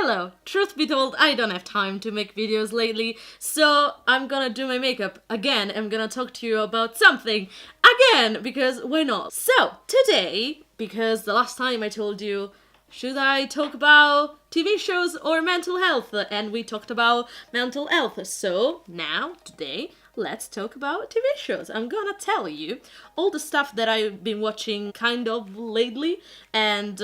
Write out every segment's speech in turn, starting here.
Hello! Truth be told, I don't have time to make videos lately, so I'm gonna do my makeup again. I'm gonna talk to you about something again, because why not? So, today, because the last time I told you, should I talk about TV shows or mental health? And we talked about mental health, so now, today, let's talk about TV shows. I'm gonna tell you all the stuff that I've been watching kind of lately, and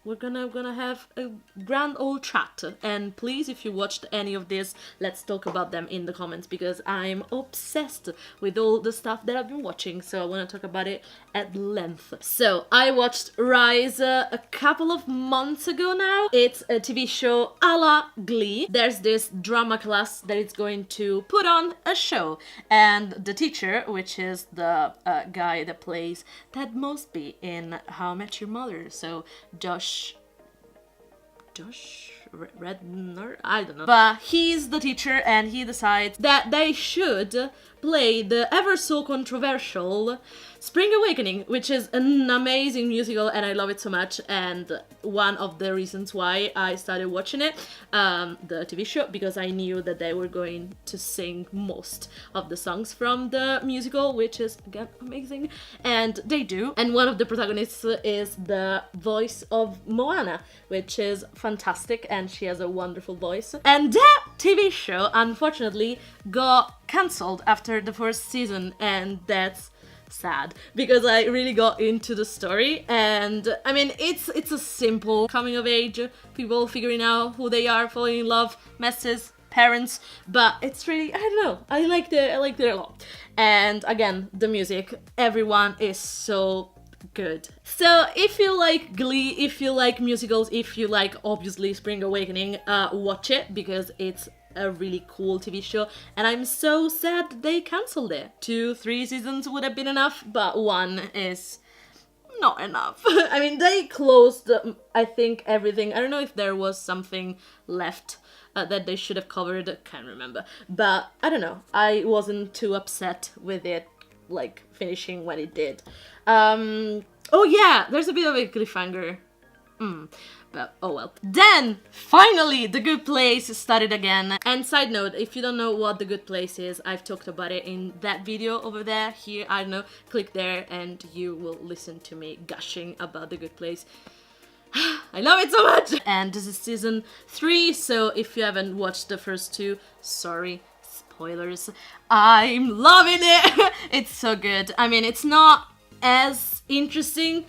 we're gonna have a grand old chat. And please, if you watched any of this, let's talk about them in the comments, because I'm obsessed with all the stuff that I've been watching, so I want to talk about it at length. So I watched Rise a couple of months ago now. It's a TV show a la Glee. There's this drama class that is going to put on a show, and the teacher, which is the guy that plays Ted Mosby in How I Met Your Mother, so Josh Redner? I don't know. But he's the teacher, and he decides that they should play the ever so controversial Spring Awakening, which is an amazing musical, and I love it so much, and one of the reasons why I started watching it, the TV show, because I knew that they were going to sing most of the songs from the musical, which is, again, amazing, and they do. And one of the protagonists is the voice of Moana, which is fantastic, and she has a wonderful voice. And that TV show, unfortunately, got cancelled after the first season, and that's sad, because I really got into the story, and I mean, it's a simple coming of age, people figuring out who they are, falling in love, messes, parents, but it's really, I don't know, I liked it a lot. And again, the music, everyone is so good. So if you like Glee, if you like musicals, if you like obviously Spring Awakening, watch it, because it's a really cool TV show, and I'm so sad that they cancelled it. 2-3 seasons would have been enough, but one is not enough. I mean, they closed, I think, everything. I don't know if there was something left that they should have covered, can't remember. But I don't know, I wasn't too upset with it, like, finishing when it did. Oh yeah, there's a bit of a cliffhanger. But oh well. Then, finally, The Good Place started again. And side note, if you don't know what The Good Place is, I've talked about it in that video over there, here, I don't know, click there and you will listen to me gushing about The Good Place. I love it so much! And this is season 3, so if you haven't watched the first 2, sorry, spoilers, I'm loving it! It's so good. I mean, it's not as interesting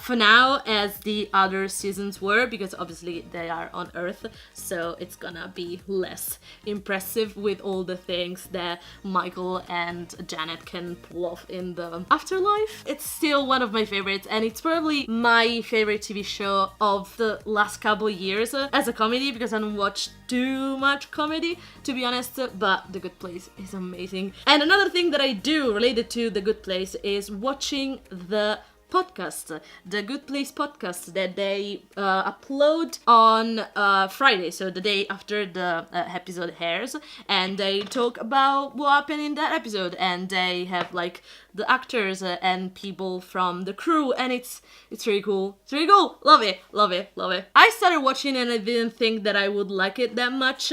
for now as the other seasons were, because obviously they are on Earth, so it's gonna be less impressive with all the things that Michael and Janet can pull off in the afterlife. It's still one of my favorites, and it's probably my favorite TV show of the last couple years as a comedy, because I don't watch too much comedy, to be honest, but The Good Place is amazing. And another thing that I do related to The Good Place is watching the podcast, the Good Place podcast that they upload on Friday, so the day after the episode airs, and they talk about what happened in that episode, and they have like the actors and people from the crew, and it's really cool. It's really cool. Love it, love it, love it. I started watching and I didn't think that I would like it that much.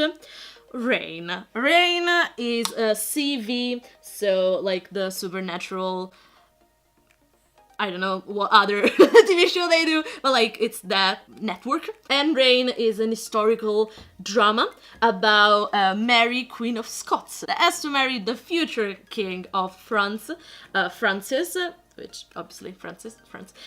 Rain is a CV, so like the supernatural, I don't know what other TV show they do, but like it's that network. And Rain is an historical drama about Mary, Queen of Scots, that has to marry the future king of France, Francis, which obviously France,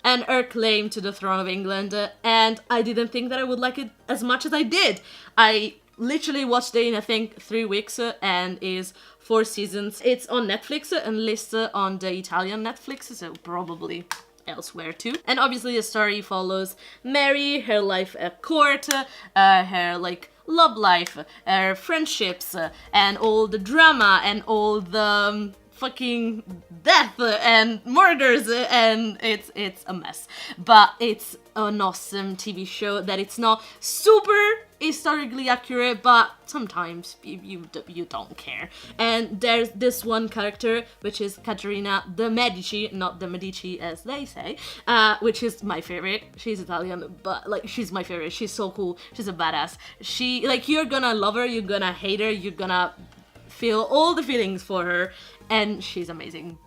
and her claim to the throne of England. And I didn't think that I would like it as much as I did. I literally watched it in, I think, 3 weeks, and is 4 seasons. It's on Netflix and listed on the Italian Netflix, so probably elsewhere too. And obviously the story follows Mary, her life at court, her like love life, her friendships, and all the drama and all the fucking death and murders, and it's a mess. But it's an awesome TV show that it's not super historically accurate, but sometimes you don't care. And there's this one character, which is Caterina the Medici, not the Medici as they say, which is my favorite. She's Italian, but like she's my favorite. She's so cool. She's a badass. She, like, you're gonna love her, you're gonna hate her, you're gonna feel all the feelings for her, and she's amazing.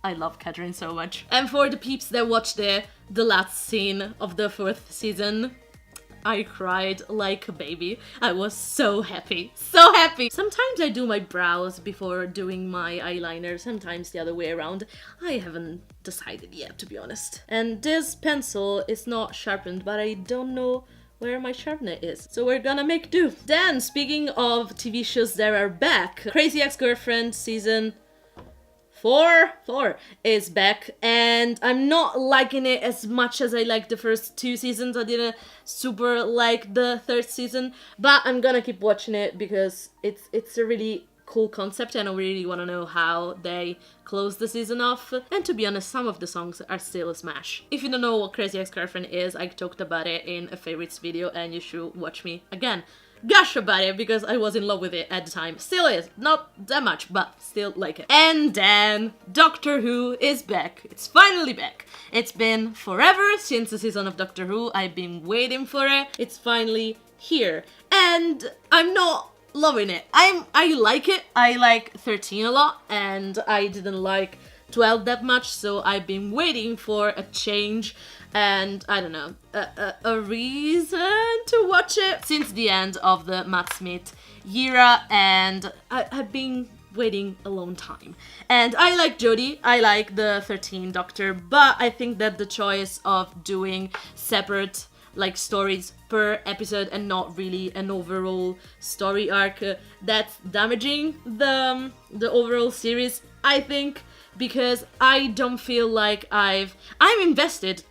I love Catherine so much. And for the peeps that watched the last scene of the 4th season, I cried like a baby. I was so happy. So happy! Sometimes I do my brows before doing my eyeliner, sometimes the other way around. I haven't decided yet, to be honest. And this pencil is not sharpened, but I don't know where my sharpener is. So we're gonna make do. Then, speaking of TV shows that are back, Crazy Ex-Girlfriend season 4 is back, and I'm not liking it as much as I liked the first 2 seasons. I didn't super like the 3rd season, but I'm gonna keep watching it because it's a really cool concept and I really want to know how they close the season off. And to be honest, some of the songs are still a smash. If you don't know what Crazy Ex-Girlfriend is, I talked about it in a favorites video and you should watch me again gush about it because I was in love with it at the time. Still is, not that much, but still like it. And then Doctor Who is back. It's finally back. It's been forever since the season of Doctor Who. I've been waiting for it. It's finally here. And I'm not loving it. I like it. I like 13 a lot and I didn't like 12 that much, so I've been waiting for a change and, I don't know, a reason to watch it since the end of the Matt Smith era, and I've been waiting a long time. And I like Jodie, I like the 13 Doctor, but I think that the choice of doing separate like stories per episode and not really an overall story arc, that's damaging the overall series, I think, because I don't feel like I'm invested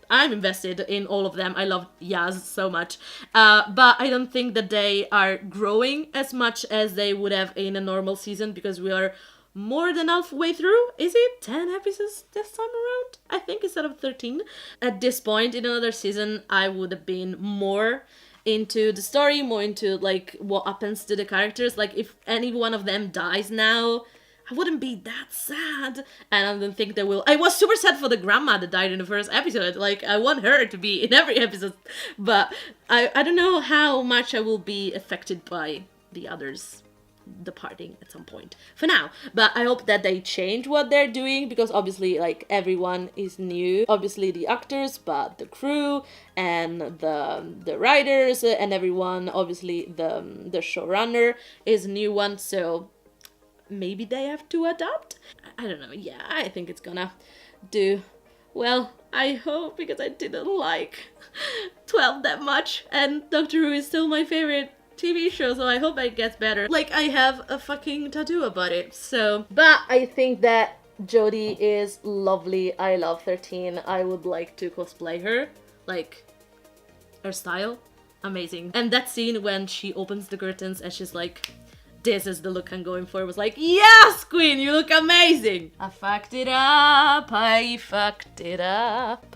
in all of them. I love Yaz so much, but I don't think that they are growing as much as they would have in a normal season because we are more than halfway through. Is it 10 episodes this time around? I think instead of 13. At this point in another season, I would have been more into the story, more into like what happens to the characters. Like if any one of them dies now, I wouldn't be that sad. And I don't think they will. I was super sad for the grandma that died in the first episode. Like I want her to be in every episode. But I don't know how much I will be affected by the others departing at some point for now, but I hope that they change what they're doing because obviously like everyone is new, obviously the actors, but the crew and the writers and everyone, obviously the showrunner is a new one, so maybe they have to adapt. I don't know. Yeah, I think it's gonna do well. I hope, because I didn't like 12 that much and Doctor Who is still my favorite TV show, so I hope it gets better. Like, I have a fucking tattoo about it, so. But I think that Jodie is lovely. I love 13. I would like to cosplay her. Like, her style, amazing. And that scene when she opens the curtains and she's like, this is the look I'm going for, was like, yes, queen, you look amazing. I fucked it up.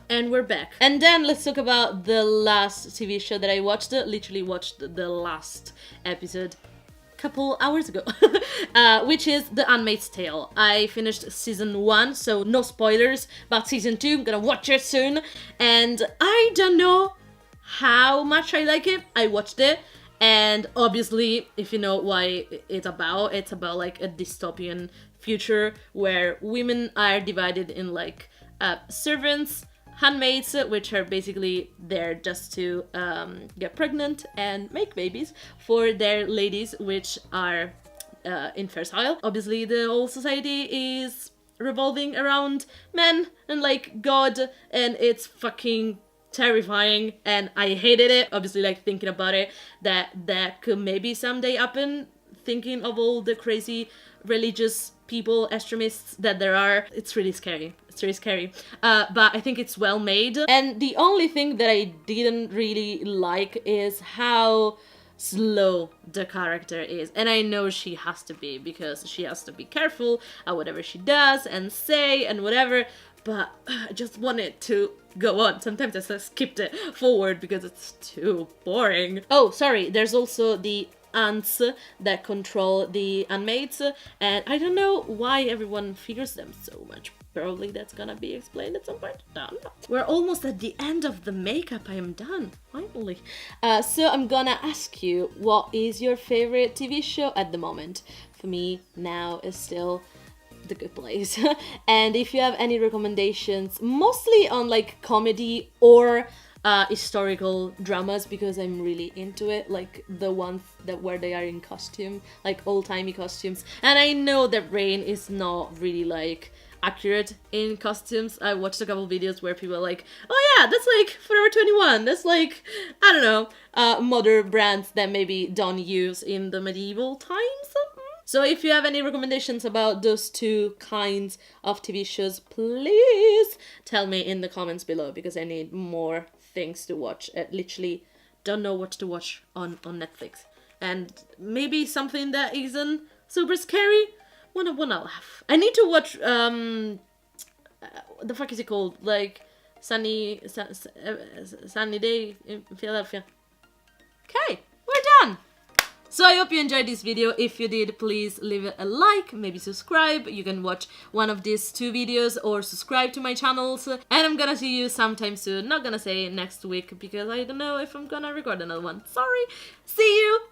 And we're back. And then let's talk about the last TV show that I watched. Literally watched the last episode a couple hours ago, which is The Handmaid's Tale. I finished season 1, so no spoilers, but season 2, I'm gonna watch it soon. And I don't know how much I like it. I watched it. And obviously, if you know why it's about like a dystopian future where women are divided in like servants, handmaids, which are basically there just to get pregnant and make babies for their ladies, which are infertile. Obviously, the whole society is revolving around men and like God, and it's fucking terrifying and I hated it. Obviously, like thinking about it, that could maybe someday happen, thinking of all the crazy religious people, extremists that there are. It's really scary. But I think it's well made. And the only thing that I didn't really like is how slow the character is, and I know she has to be, because she has to be careful at whatever she does and say and whatever, but I just wanted to go on. Sometimes I just skipped it forward because it's too boring. Oh, sorry, there's also the ants that control the unmates, and I don't know why everyone fears them so much. Probably that's gonna be explained at some point. Don't know. We're almost at the end of the makeup. I am done, finally. So I'm gonna ask you, what is your favorite TV show at the moment? For me, now is still The Good Place. And if you have any recommendations, mostly on like comedy or historical dramas, because I'm really into it, like the ones that where they are in costume, like old-timey costumes. And I know that Rain is not really like accurate in costumes. I watched a couple videos where people are like, oh yeah, that's like Forever 21, that's like, I don't know, modern brands that maybe don't use in the medieval times. So if you have any recommendations about those two kinds of TV shows, please tell me in the comments below, because I need more things to watch. I literally don't know what to watch on Netflix. And maybe something that isn't super scary. Wanna laugh. I need to watch, the fuck is it called? Like, Sunny Day in Philadelphia. Okay, we're done! So I hope you enjoyed this video. If you did, please leave it a like, maybe subscribe. You can watch one of these two videos or subscribe to my channels. And I'm gonna see you sometime soon. Not gonna say next week because I don't know if I'm gonna record another one. Sorry. See you!